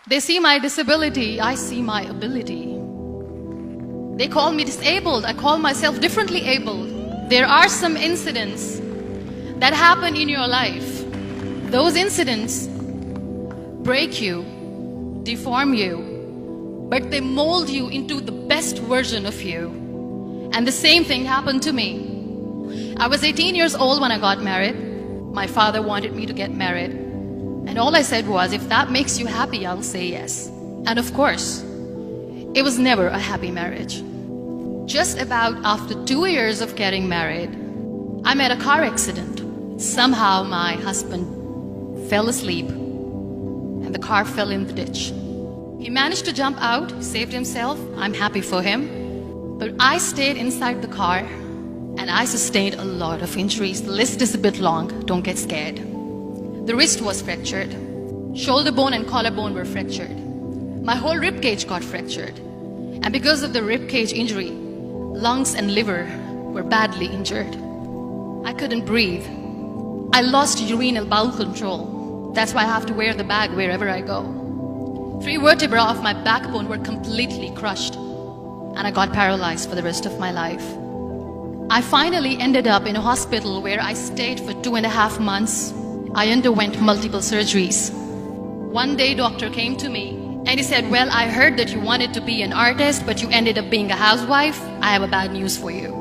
They see my disability, I see my ability. They call me disabled, I call myself differently abled. There are some incidents that happen in your life. Those incidents break you, deform you, but they mold you into the best version of you. And the same thing happened to me. I was 18 years old when I got married. My father wanted me to get married. And all I said was, if that makes you happy, I'll say yes. And of course, it was never a happy marriage. Just about after 2 years of getting married, I met a car accident. Somehow my husband fell asleep and the car fell in the ditch. He managed to jump out, saved himself. I'm happy for him. But I stayed inside the car and I sustained a lot of injuries. The list is a bit long, don't get scared. The wrist was fractured. Shoulder bone and collarbone were fractured. My whole rib cage got fractured. And because of the rib cage injury, lungs and liver were badly injured. I couldn't breathe. I lost urinary bowel control. That's why I have to wear the bag wherever I go. 3 vertebrae of my backbone were completely crushed. And I got paralyzed for the rest of my life. I finally ended up in a hospital where I stayed for 2.5 months. I underwent multiple surgeries. One day, doctor came to me and he said, well, I heard that you wanted to be an artist, but you ended up being a housewife. I have a bad news for you.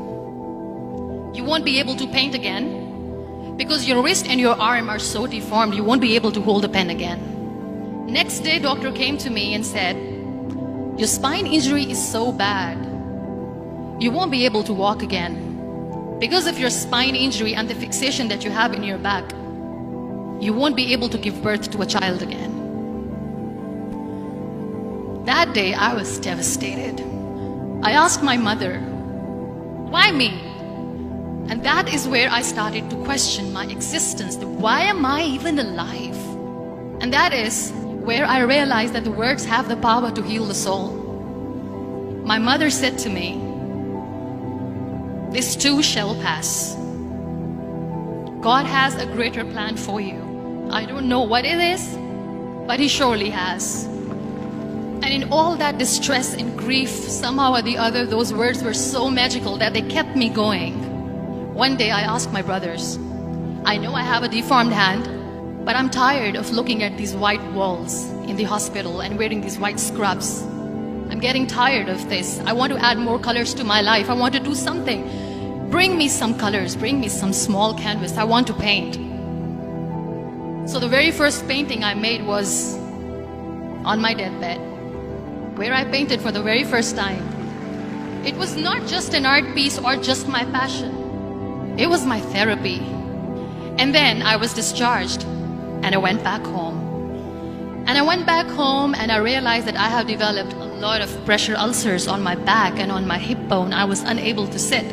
You won't be able to paint again because your wrist and your arm are so deformed, you won't be able to hold a pen again. Next day, doctor came to me and said, your spine injury is so bad, you won't be able to walk again. Because of your spine injury and the fixation that you have in your back, you won't be able to give birth to a child again. That day, I was devastated. I asked my mother, why me? And that is where I started to question my existence. Why am I even alive? And that is where I realized that the words have the power to heal the soul. My mother said to me, this too shall pass. God has a greater plan for you. I don't know what it is, but He surely has. And in all that distress and grief, somehow or the other, those words were so magical that they kept me going. One day I asked my brothers, I know I have a deformed hand, but I'm tired of looking at these white walls in the hospital and wearing these white scrubs. I'm getting tired of this. I want to add more colors to my life. I want to do something. Bring me some colors. Bring me some small canvas. I want to paint. So the very first painting I made was on my deathbed, where I painted for the very first time. It was not just an art piece or just my passion. It was my therapy. And then I was discharged and I went back home. And I went back home and I realized that I have developed a lot of pressure ulcers on my back and on my hip bone. I was unable to sit.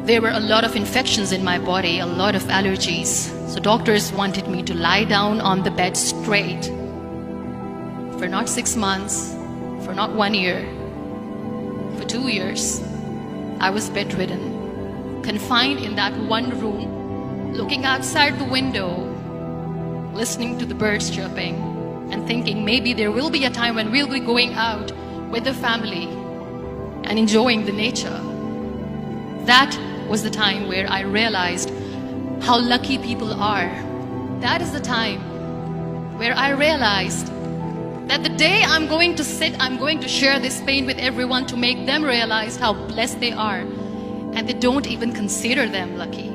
There were a lot of infections in my body, a lot of allergies. So doctors wanted me to lie down on the bed straight for not 6 months, for not 1 year, for 2 years. I was bedridden, confined in that one room, looking outside the window, listening to the birds chirping and thinking maybe there will be a time when we'll be going out with the family and enjoying the nature. That was the time where I realized how lucky people are. That is the time where I realized that the day I'm going to sit, I'm going to share this pain with everyone to make them realize how blessed they are, and they don't even consider them lucky.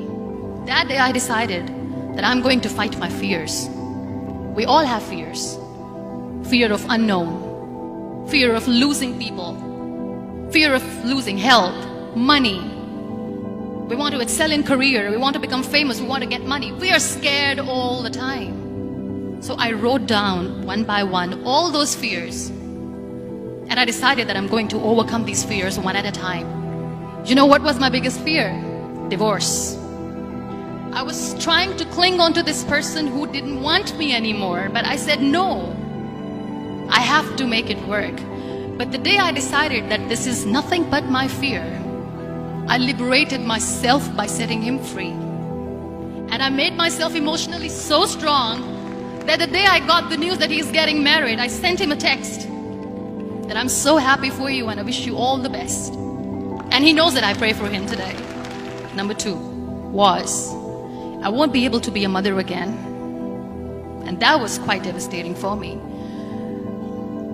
That day I decided that I'm going to fight my fears. We all have fears. Fear of unknown, fear of losing people, fear of losing health, money. We want to excel in career, we want to become famous, we want to get money. We are scared all the time. So I wrote down one by one all those fears. And I decided that I'm going to overcome these fears one at a time. You know what was my biggest fear? Divorce. I was trying to cling on to this person who didn't want me anymore, but I said no. I have to make it work. But the day I decided that this is nothing but my fear, I liberated myself by setting him free. And I made myself emotionally so strong that the day I got the news that he's getting married, I sent him a text that I'm so happy for you and I wish you all the best. And he knows that I pray for him today. Number 2 was, I won't be able to be a mother again. And that was quite devastating for me.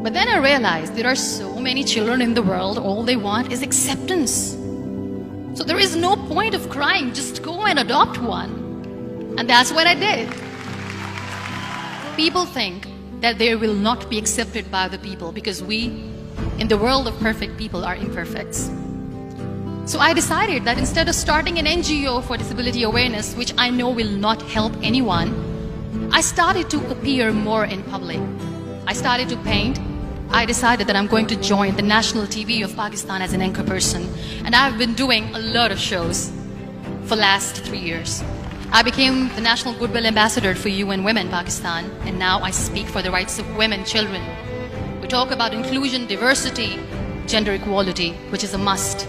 But then I realized there are so many children in the world, all they want is acceptance. So there is no point of crying, just go and adopt one. And that's what I did. People think that they will not be accepted by the people because we, in the world of perfect people, are imperfects. So I decided that instead of starting an NGO for disability awareness, which I know will not help anyone, I started to appear more in public. I started to paint. I decided that I'm going to join the national TV of Pakistan as an anchor person. And I've been doing a lot of shows for the last 3 years. I became the National Goodwill Ambassador for UN Women Pakistan, and now I speak for the rights of women, children. We talk about inclusion, diversity, gender equality, which is a must.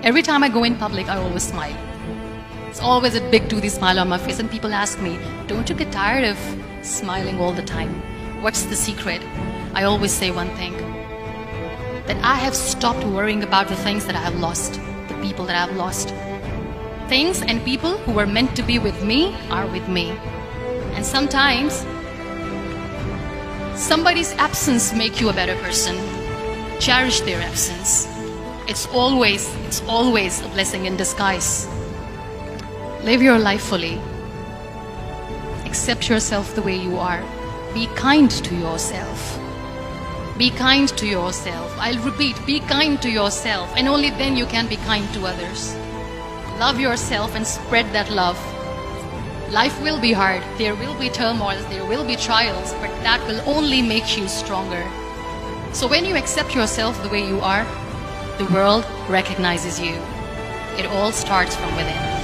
Every time I go in public, I always smile. It's always a big toothy smile on my face, and people ask me, don't you get tired of smiling all the time? What's the secret? I always say one thing, that I have stopped worrying about the things that I have lost, the people that I have lost. Things and people who were meant to be with me are with me. And sometimes, somebody's absence makes you a better person. Cherish their absence. It's always a blessing in disguise. Live your life fully. Accept yourself the way you are. Be kind to yourself. Be kind to yourself. I'll repeat, be kind to yourself, and only then you can be kind to others. Love yourself and spread that love. Life will be hard. There will be turmoils, there will be trials, but that will only make you stronger. So when you accept yourself the way you are, the world recognizes you. It all starts from within.